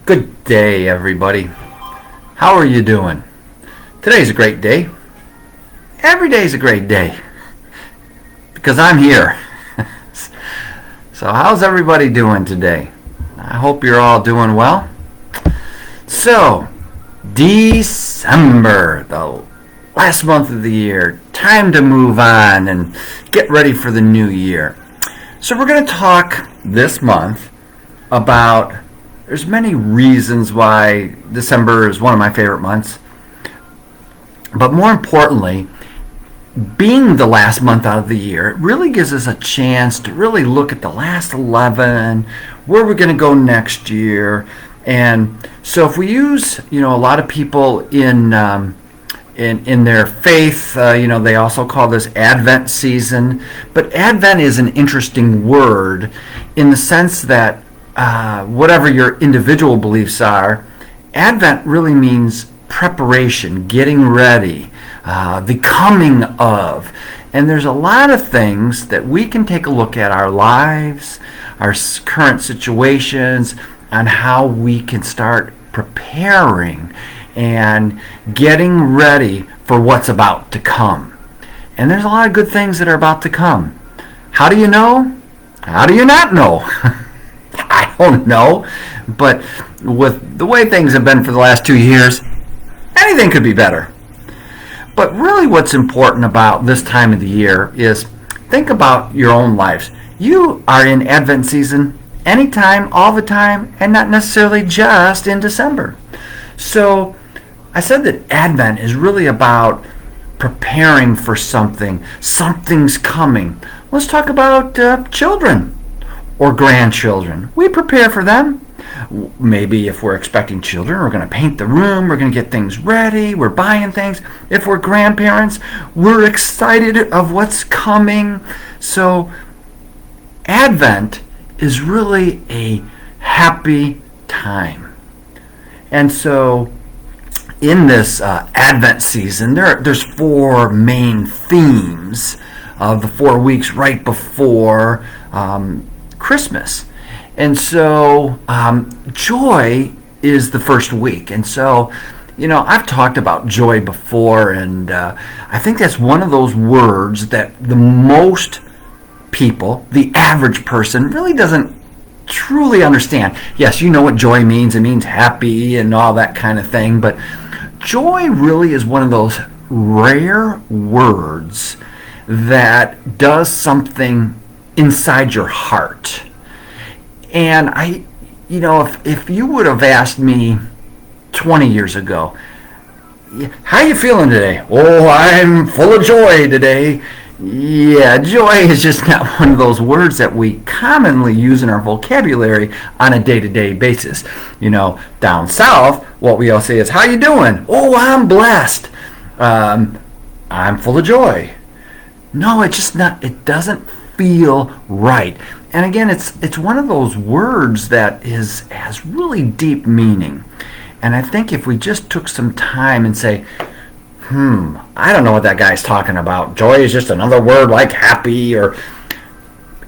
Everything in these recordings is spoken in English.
Good day, everybody. How are you doing? Today's a great day. Every day is a great day because I'm here. So, how's everybody doing today? I hope you're all doing well. So, December, the last month of the year. Time to move on and get ready for the new year. So, we're going to talk this month about there's many reasons why December is one of my favorite months. But more importantly, being the last month out of the year, it really gives us a chance to really look at the last 11, where we're going to go next year. And so if we use, a lot of people in their faith, they also call this Advent season. But Advent is an interesting word in the sense that whatever your individual beliefs are, Advent really means preparation, getting ready, the coming of. And there's a lot of things that we can take a look at our lives, our current situations, on how we can start preparing and getting ready for what's about to come. And there's a lot of good things that are about to come. How do you know? How do you not know? I don't know, but with the way things have been for the last 2 years, anything could be better. But really what's important about this time of the year is think about your own lives. You are in Advent season anytime, all the time, and not necessarily just in December. So I said that Advent is really about preparing for something. Something's coming. Let's talk about children or grandchildren. We prepare for them. Maybe if we're expecting children, we're going to paint the room, we're going to get things ready, we're buying things. If we're grandparents, we're excited of what's coming. So Advent is really a happy time. And so in this Advent season, there's 4 main themes of the 4 weeks right before Christmas. And so joy is the first week. And so, I've talked about joy before, and I think that's one of those words that the most people, the average person, really doesn't truly understand. Yes, you know what joy means. It means happy and all that kind of thing. But joy really is one of those rare words that does something inside your heart. And if you would have asked me 20 years ago, how are you feeling today? Oh, I'm full of joy today. Yeah, joy is just not one of those words that we commonly use in our vocabulary on a day-to-day basis. Down south, what we all say is, how you doing? Oh, I'm blessed. I'm full of joy. No, it doesn't feel right. And again, it's one of those words that has really deep meaning. And I think if we just took some time and say, I don't know what that guy's talking about. Joy is just another word like happy and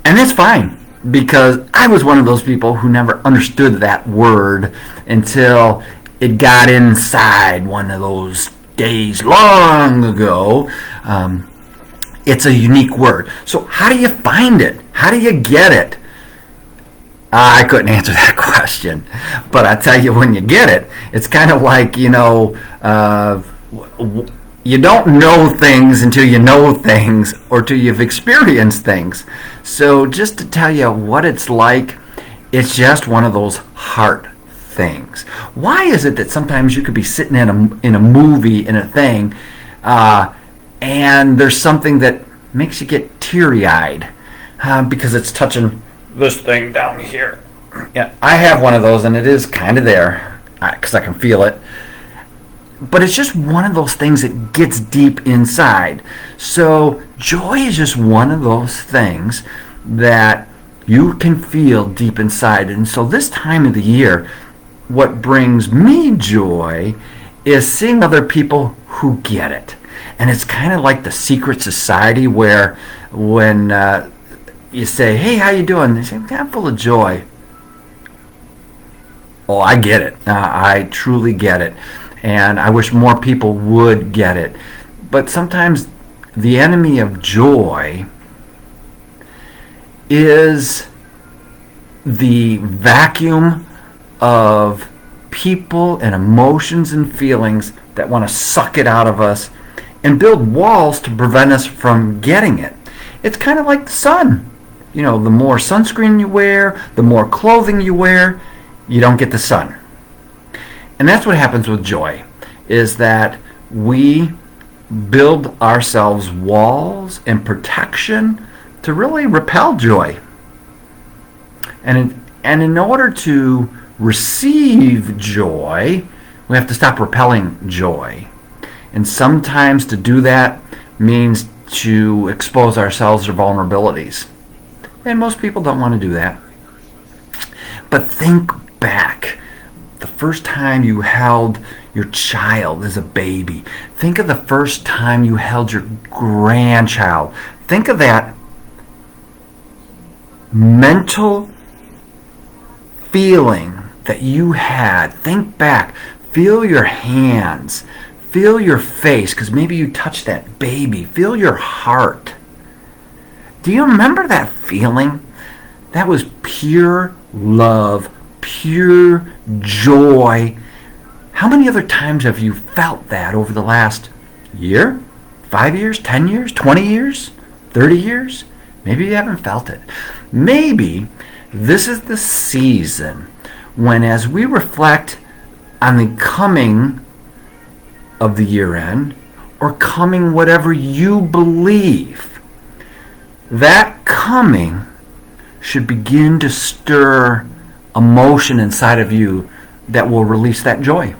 that's fine, because I was one of those people who never understood that word until it got inside one of those days long ago. It's a unique word. So how do you find it? How do you get it? I couldn't answer that question. But I tell you, when you get it, it's kind of like, you don't know things until you know things or till you've experienced things. So just to tell you what it's like, it's just one of those heart things. Why is it that sometimes you could be sitting in a movie, in a thing, and there's something that makes you get teary-eyed because it's touching this thing down here. Yeah, I have one of those, and it is kind of there because I can feel it. But it's just one of those things that gets deep inside. So joy is just one of those things that you can feel deep inside. And so this time of the year, what brings me joy is seeing other people who get it. And it's kind of like the secret society where when you say, hey, how you doing? They say, I'm full of joy. Oh, I get it. I truly get it. And I wish more people would get it. But sometimes the enemy of joy is the vacuum of people and emotions and feelings that want to suck it out of us and build walls to prevent us from getting it. It's kind of like the sun. You know, the more sunscreen you wear, the more clothing you wear, you don't get the sun. And that's what happens with joy, is that we build ourselves walls and protection to really repel joy. And in order to receive joy, we have to stop repelling joy. And sometimes to do that means to expose ourselves to vulnerabilities. And most people don't want to do that. But think back. The first time you held your child as a baby. Think of the first time you held your grandchild. Think of that mental feeling that you had. Think back. Feel your hands. Feel your face, because maybe you touched that baby. Feel your heart. Do you remember that feeling? That was pure love, pure joy. How many other times have you felt that over the last year, 5 years, 10 years, 20 years, 30 years? Maybe you haven't felt it. Maybe this is the season when, as we reflect on the coming of the year end, or coming whatever you believe, that coming should begin to stir emotion inside of you that will release that joy.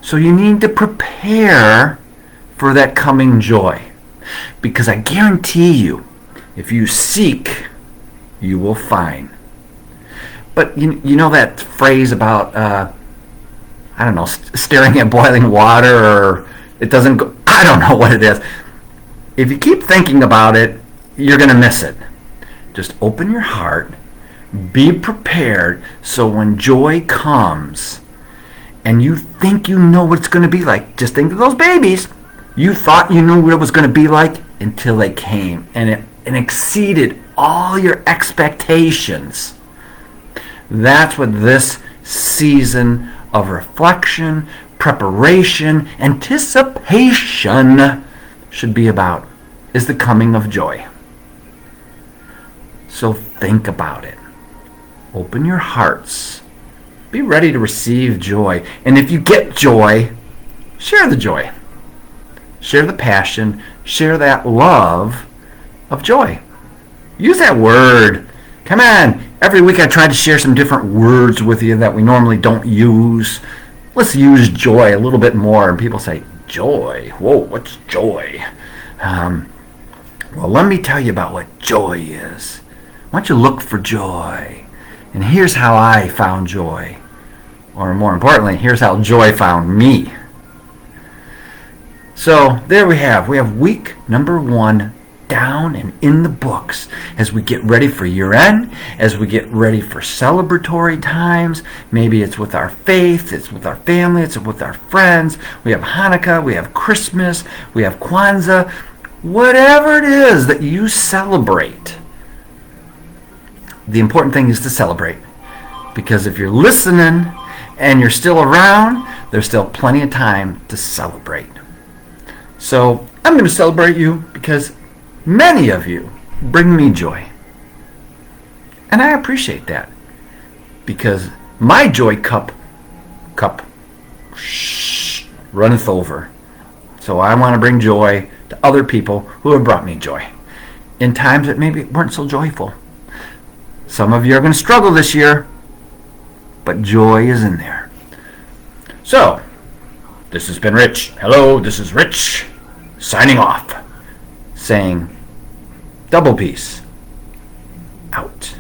So you need to prepare for that coming joy. Because I guarantee you, if you seek, you will find. But you know that phrase about, I don't know, staring at boiling water, or it doesn't go, I don't know what it is. If you keep thinking about it, you're going to miss it. Just open your heart, be prepared, so when joy comes and you think you know what it's going to be like, just think of those babies. You thought you knew what it was going to be like until they came, and it exceeded all your expectations. That's what this season of reflection, preparation, anticipation should be about, is the coming of joy. So think about it. Open your hearts. Be ready to receive joy. And if you get joy, share the joy. Share the passion. Share that love of joy. Use that word. Come on. Every week I try to share some different words with you that we normally don't use. Let's use joy a little bit more. And people say, joy? Whoa, what's joy? Well, let me tell you about what joy is. Why don't you look for joy? And here's how I found joy. Or more importantly, here's how joy found me. So there we have week number 1 down and in the books as we get ready for year end, as we get ready for celebratory times. Maybe it's with our faith, it's with our family, it's with our friends. We have Hanukkah, we have Christmas, we have Kwanzaa. Whatever it is that you celebrate, the important thing is to celebrate. Because if you're listening and you're still around, there's still plenty of time to celebrate. So I'm going to celebrate you because many of you bring me joy. And I appreciate that. Because my joy cup runneth over. So I want to bring joy to other people who have brought me joy in times that maybe weren't so joyful. Some of you are going to struggle this year, but joy is in there. So, this has been Rich. Hello, this is Rich, signing off, saying double peace, out.